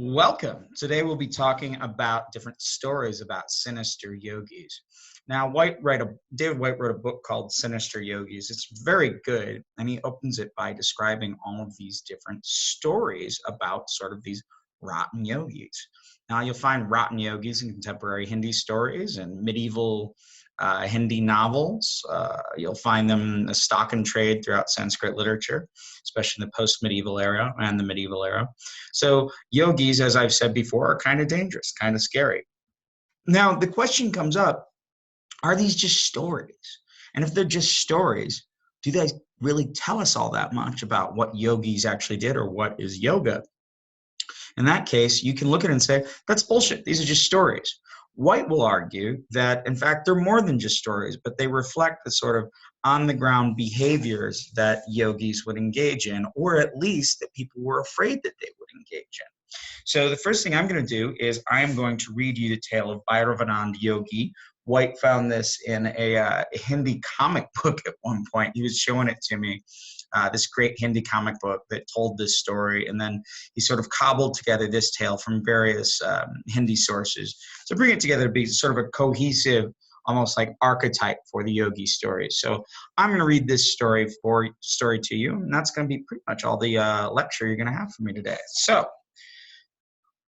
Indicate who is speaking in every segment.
Speaker 1: Welcome. Today we'll be talking about different stories about sinister yogis. Now, David White wrote a book called Sinister Yogis. It's very good, and he opens it by describing all of these different stories about sort of these rotten yogis. Now, you'll find rotten yogis in contemporary Hindi stories and medieval Hindi novels. You'll find them in stock and trade throughout Sanskrit literature, especially in the post-medieval era and the medieval era. So yogis, as I've said before, are kind of dangerous, kind of scary. Now, the question comes up, are these just stories? And if they're just stories, do they really tell us all that much about what yogis actually did or what is yoga? In that case, you can look at it and say, that's bullshit. These are just stories. White will argue that, in fact, they're more than just stories, but they reflect the sort of on-the-ground behaviors that yogis would engage in, or at least that people were afraid that they would engage in. So the first thing I'm going to do is I am going to read you the tale of Bhairavanand Yogi. White found this in a Hindi comic book at one point. He was showing it to me, this great Hindi comic book that told this story, and then he sort of cobbled together this tale from various Hindi sources to bring it together to be sort of a cohesive, almost like archetype for the yogi stories. So I'm going to read this story to you, and that's going to be pretty much all the lecture you're going to have for me today. So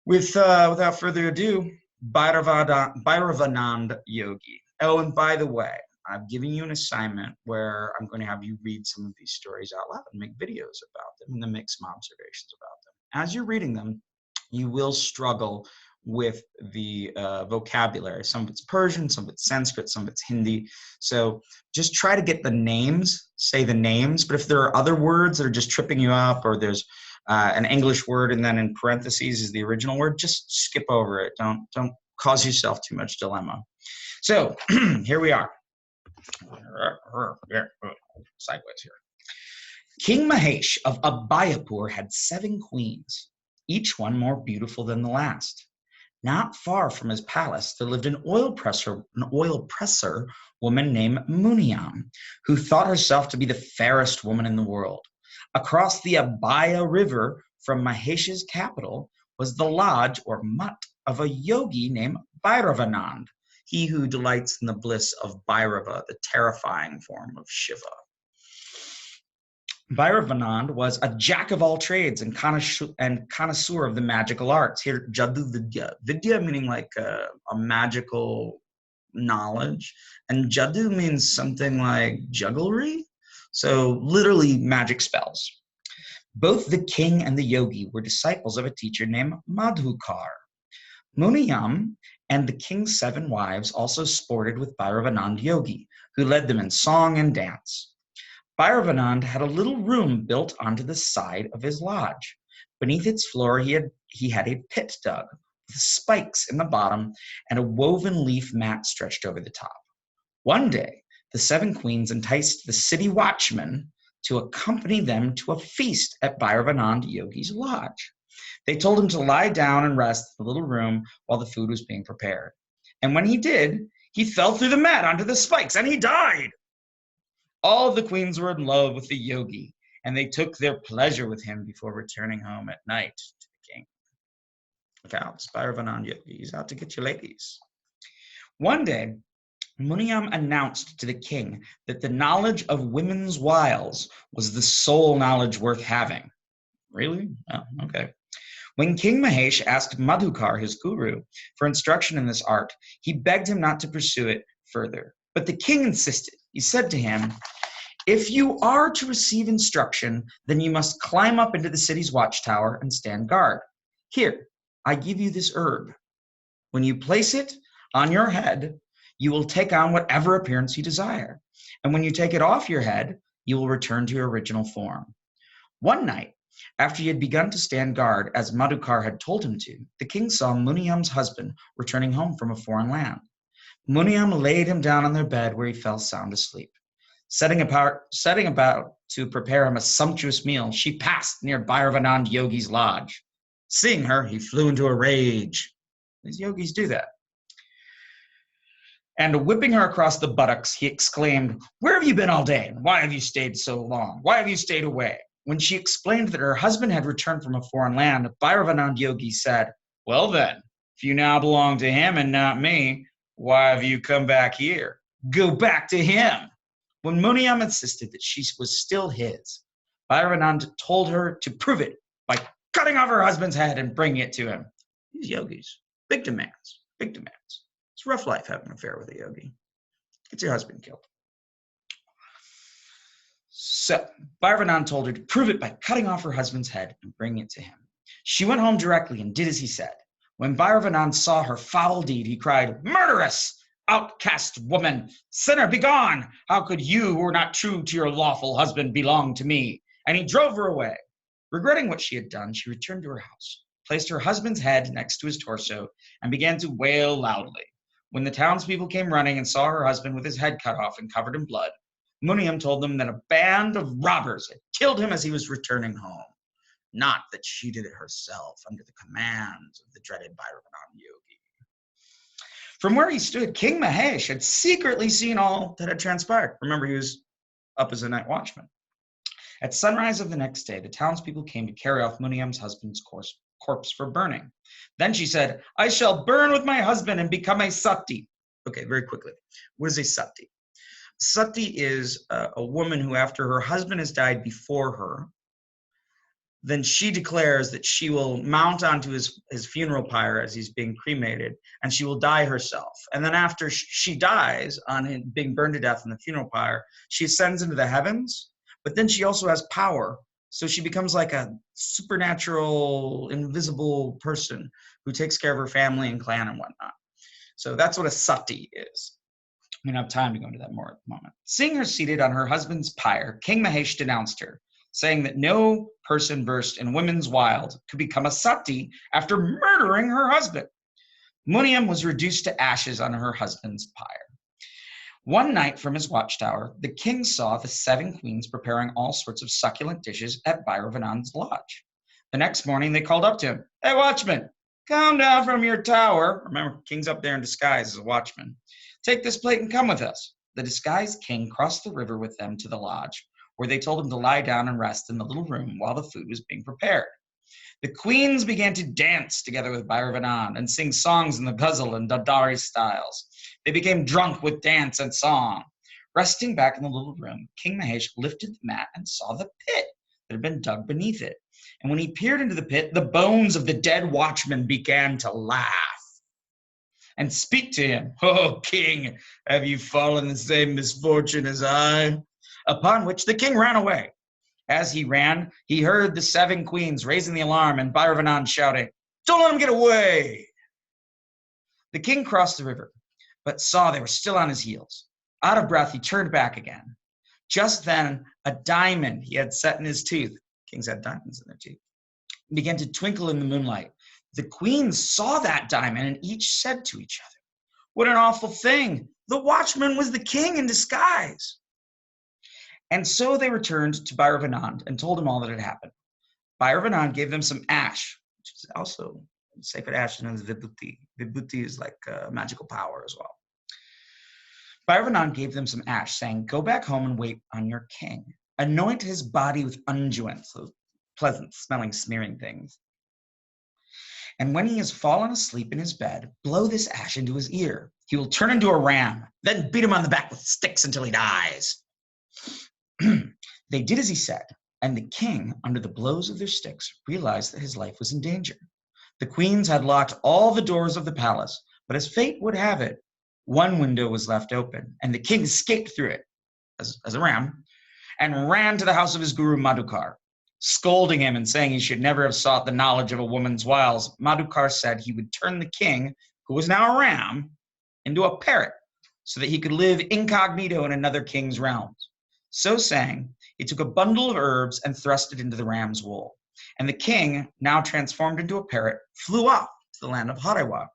Speaker 1: without further ado, Bhairavanand Yogi. Oh, and by the way, I'm giving you an assignment where I'm going to have you read some of these stories out loud and make videos about them and then make some observations about them. As you're reading them, you will struggle with the vocabulary. Some of it's Persian, some of it's Sanskrit, some of it's Hindi. So just try to get the names, say the names, but if there are other words that are just tripping you up, or there's an English word and then in parentheses is the original word, just skip over it. Don't cause yourself too much dilemma. So here we are. Sideways here. King Mahesh of Abhayapur had 7 queens, each one more beautiful than the last. Not far from his palace, there lived an oil presser woman named Muniam, who thought herself to be the fairest woman in the world. Across the Abhaya River from Mahesh's capital was the lodge or mutt of a yogi named Bhairavanand, he who delights in the bliss of Bhairava, the terrifying form of Shiva. Bhairavanand was a jack of all trades and connoisseur of the magical arts. Here, Jadu Vidya. Vidya meaning like a magical knowledge, and Jadu means something like jugglery. So literally magic spells. Both the king and the yogi were disciples of a teacher named Madhukar. Muniyam and the king's 7 wives also sported with Bhairavanand Yogi, who led them in song and dance. Bhairavanand had a little room built onto the side of his lodge. Beneath its floor, he had a pit dug with spikes in the bottom and a woven leaf mat stretched over the top. One day, the 7 queens enticed the city watchman to accompany them to a feast at Bhairavanand Yogi's lodge. They told him to lie down and rest in the little room while the food was being prepared. And when he did, he fell through the mat onto the spikes and he died. All the queens were in love with the yogi, and they took their pleasure with him before returning home at night to the king. Look out, Bhairavanand Yogi, he's out to get you ladies. One day, Muniyam announced to the king that the knowledge of women's wiles was the sole knowledge worth having. Really? Oh, okay. When King Mahesh asked Madhukar, his guru, for instruction in this art, he begged him not to pursue it further. But the king insisted. He said to him, "If you are to receive instruction, then you must climb up into the city's watchtower and stand guard. Here, I give you this herb. When you place it on your head, you will take on whatever appearance you desire. And when you take it off your head, you will return to your original form." One night, after he had begun to stand guard, as Madhukar had told him to, the king saw Muniyam's husband returning home from a foreign land. Muniyam laid him down on their bed where he fell sound asleep. Setting about to prepare him a sumptuous meal, she passed near Bhairavanand Yogi's lodge. Seeing her, he flew into a rage. These yogis do that. And whipping her across the buttocks, he exclaimed, "Where have you been all day? And why have you stayed so long? Why have you stayed away? When she explained that her husband had returned from a foreign land, Bhairavanand Yogi said, "Well then, if you now belong to him and not me, why have you come back here? Go back to him." When Muniam insisted that she was still his, Bhairavanand told her to prove it by cutting off her husband's head and bringing it to him. These yogis, big demands, big demands. It's a rough life having an affair with a yogi. Gets your husband killed. So Bhairavanand told her to prove it by cutting off her husband's head and bringing it to him. She went home directly and did as he said. When Bhairavanand saw her foul deed, he cried, "Murderess! Outcast woman! Sinner, begone! How could you, who are not true to your lawful husband, belong to me?" And he drove her away. Regretting what she had done, she returned to her house, placed her husband's head next to his torso, and began to wail loudly. When the townspeople came running and saw her husband with his head cut off and covered in blood, Muniam told them that a band of robbers had killed him as he was returning home, not that she did it herself under the commands of the dreaded Bhairavanand Yogi. From where he stood, King Mahesh had secretly seen all that had transpired. Remember, he was up as a night watchman. At sunrise of the next day, the townspeople came to carry off Muniam's husband's corpse for burning. Then she said, "I shall burn with my husband and become a sati." Okay, very quickly. What is a sati? Sati is a woman who, after her husband has died before her, then she declares that she will mount onto his funeral pyre as he's being cremated, and she will die herself. And then after she dies, on being burned to death in the funeral pyre, she ascends into the heavens, but then she also has power. So she becomes like a supernatural, invisible person who takes care of her family and clan and whatnot. So that's what a sati is. We don't have time to go into that more at the moment. Seeing her seated on her husband's pyre, King Mahesh denounced her, saying that no person versed in women's wild could become a sati after murdering her husband. Muniam was reduced to ashes on her husband's pyre. One night from his watchtower, the king saw the 7 queens preparing all sorts of succulent dishes at Bhairavanand's lodge. The next morning, they called up to him, "Hey, watchman, come down from your tower." Remember, king's up there in disguise as a watchman. "Take this plate and come with us." The disguised king crossed the river with them to the lodge, where they told him to lie down and rest in the little room while the food was being prepared. The queens began to dance together with Bhairavanand and sing songs in the ghazal and dadari styles. They became drunk with dance and song. Resting back in the little room, King Mahesh lifted the mat and saw the pit that had been dug beneath it. And when he peered into the pit, the bones of the dead watchman began to laugh and speak to him. "Oh, king, have you fallen the same misfortune as I?" Upon which the king ran away. As he ran, he heard the 7 queens raising the alarm and Bhairavanand shouting, "Don't let him get away!" The king crossed the river, but saw they were still on his heels. Out of breath, he turned back again. Just then, a diamond he had set in his tooth, kings had diamonds in their teeth, began to twinkle in the moonlight. The queens saw that diamond and each said to each other, "What an awful thing! The watchman was the king in disguise." And so they returned to Bhairavanand and told him all that had happened. Bhairavanand gave them some ash, which is also sacred ash known as vibhuti. Vibhuti is like magical power as well. Bhairavanand gave them some ash, saying, "Go back home and wait on your king. Anoint his body with unguents," those pleasant smelling smearing things. "And when he has fallen asleep in his bed, blow this ash into his ear. He will turn into a ram. Then beat him on the back with sticks until he dies." They did as he said, and the king, under the blows of their sticks, realized that his life was in danger. The queens had locked all the doors of the palace, but as fate would have it, one window was left open, and the king escaped through it, as a ram, and ran to the house of his guru Madhukar. Scolding him and saying he should never have sought the knowledge of a woman's wiles, Madhukar said he would turn the king, who was now a ram, into a parrot, so that he could live incognito in another king's realms. So saying, he took a bundle of herbs and thrust it into the ram's wool. And the king, now transformed into a parrot, flew off to the land of Harewa.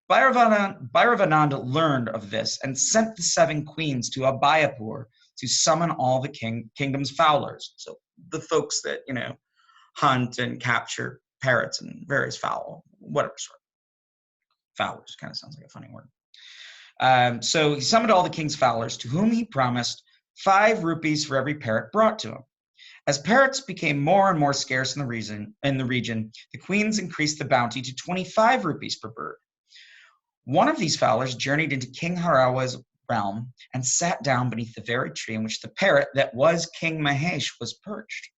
Speaker 1: Bhairavanand learned of this and sent the 7 queens to Abhayapur to summon all the kingdom's fowlers. So the folks that, hunt and capture parrots and various fowl, whatever sort. Fowlers kind of sounds like a funny word. So he summoned all the king's fowlers, to whom he promised 5 rupees for every parrot brought to him. As parrots became more and more scarce in the region, the queens increased the bounty to 25 rupees per bird. One of these fowlers journeyed into King Harawa's realm and sat down beneath the very tree in which the parrot that was King Mahesh was perched.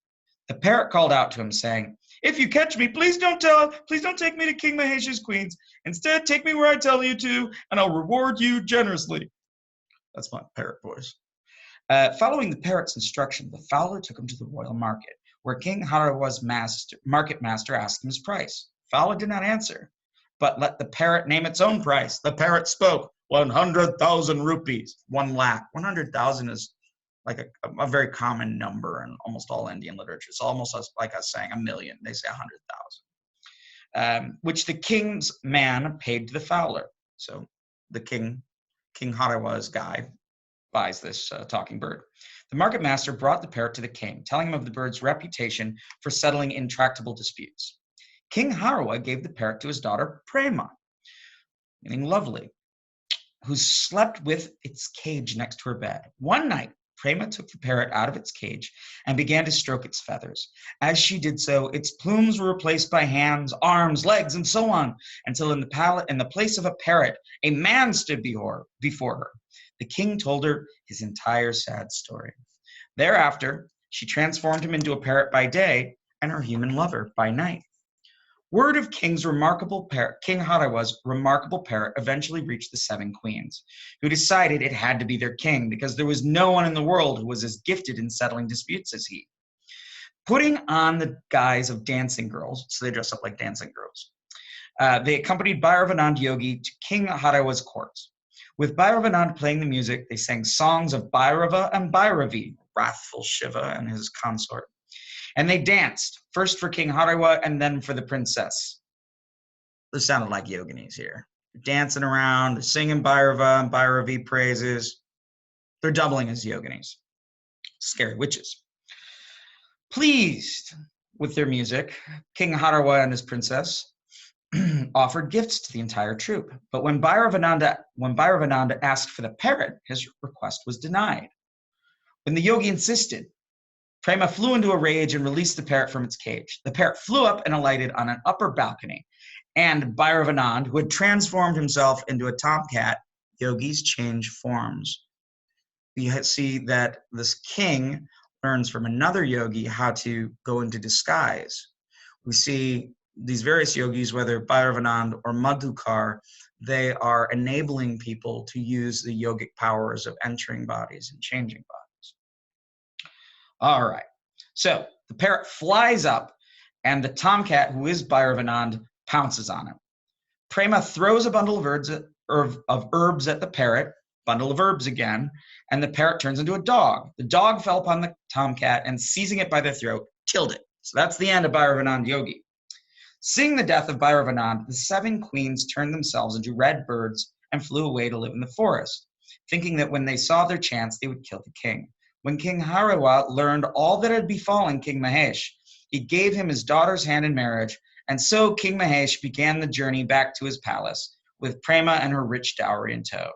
Speaker 1: The parrot called out to him, saying, "If you catch me, please don't take me to King Mahesh's queens. Instead, take me where I tell you to, and I'll reward you generously." That's my parrot voice. Following the parrot's instruction, the fowler took him to the royal market, where King Harawa's market master asked him his price. Fowler did not answer, but let the parrot name its own price. The parrot spoke, 100,000 rupees, 1 lakh. 100,000 is like a very common number in almost all Indian literature. It's almost like us saying a million. They say 100,000, which the king's man paid to the fowler. So the King Harawa's guy buys this talking bird. The market master brought the parrot to the king, telling him of the bird's reputation for settling intractable disputes. King Harawa gave the parrot to his daughter Prema, meaning lovely, who slept with its cage next to her bed. One night, Prema took the parrot out of its cage and began to stroke its feathers. As she did so, its plumes were replaced by hands, arms, legs, and so on, until in the place of a parrot, a man stood before her. The king told her his entire sad story. Thereafter, she transformed him into a parrot by day and her human lover by night. Word of King Harawa's remarkable parrot eventually reached the 7 queens, who decided it had to be their king because there was no one in the world who was as gifted in settling disputes as he. Putting on the guise of dancing girls, so they dress up like dancing girls, they accompanied Bhairavanand Yogi to King Harawa's court. With Bhairavanand playing the music, they sang songs of Bhairava and Bhairavi, wrathful Shiva and his consort. And they danced, first for King Harawa and then for the princess. This sounded like yoginis here. They're dancing around, they're singing Bhairava and Bhairavi praises. They're doubling as yoginis. Scary witches. Pleased with their music, King Harawa and his princess offered gifts to the entire troop. But when Bhairavananda asked for the parrot, his request was denied. When the yogi insisted, Prema flew into a rage and released the parrot from its cage. The parrot flew up and alighted on an upper balcony. And Bhairavanand, who had transformed himself into a tomcat, yogis change forms. We see that this king learns from another yogi how to go into disguise. We see these various yogis, whether Bhairavanand or Madhukar, they are enabling people to use the yogic powers of entering bodies and changing bodies. All right, so the parrot flies up and the tomcat, who is Bhairavanand, pounces on him. Prema throws a bundle of herbs at the parrot, bundle of herbs again, and the parrot turns into a dog. The dog fell upon the tomcat and, seizing it by the throat, killed it. So that's the end of Bhairavanand Yogi. Seeing the death of Bhairavanand, the 7 queens turned themselves into red birds and flew away to live in the forest, thinking that when they saw their chance, they would kill the king. When King Harawa learned all that had befallen King Mahesh, he gave him his daughter's hand in marriage, and so King Mahesh began the journey back to his palace, with Prema and her rich dowry in tow.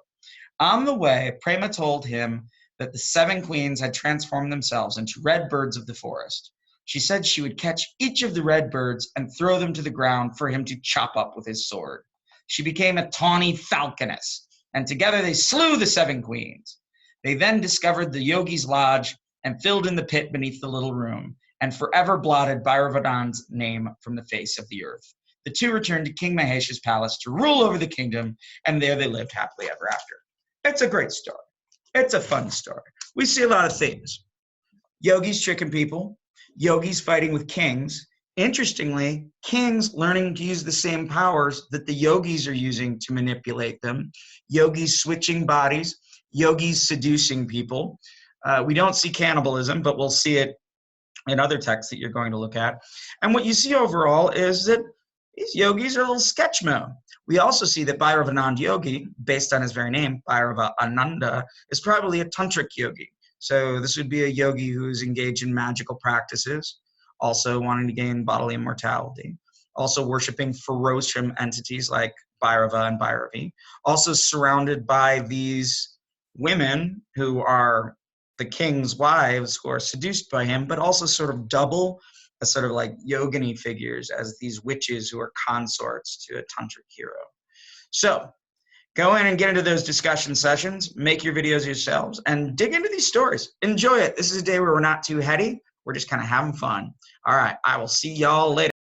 Speaker 1: On the way, Prema told him that the 7 queens had transformed themselves into red birds of the forest. She said she would catch each of the red birds and throw them to the ground for him to chop up with his sword. She became a tawny falconess, and together they slew the 7 queens. They then discovered the yogi's lodge and filled in the pit beneath the little room, and forever blotted Bhairavanand's name from the face of the earth. The 2 returned to King Mahesh's palace to rule over the kingdom, and there they lived happily ever after. It's a great story. It's a fun story. We see a lot of themes. Yogis tricking people, yogis fighting with kings. Interestingly, kings learning to use the same powers that the yogis are using to manipulate them, yogis switching bodies, yogis seducing people. We don't see cannibalism, but we'll see it in other texts that you're going to look at. And what you see overall is that these yogis are a little sketchmo. We also see that Bhairavanand Yogi, based on his very name, Bhairava Ananda, is probably a tantric yogi. So this would be a yogi who's engaged in magical practices, also wanting to gain bodily immortality, also worshiping ferocious entities like Bhairava and Bhairavi, also surrounded by these women who are the king's wives who are seduced by him, but also sort of double as sort of like yogini figures, as these witches who are consorts to a tantric hero. So go in and get into those discussion sessions, make your videos yourselves, and dig into these stories. Enjoy it. This is a day where we're not too heady. We're just kind of having fun. All right, I will see y'all later.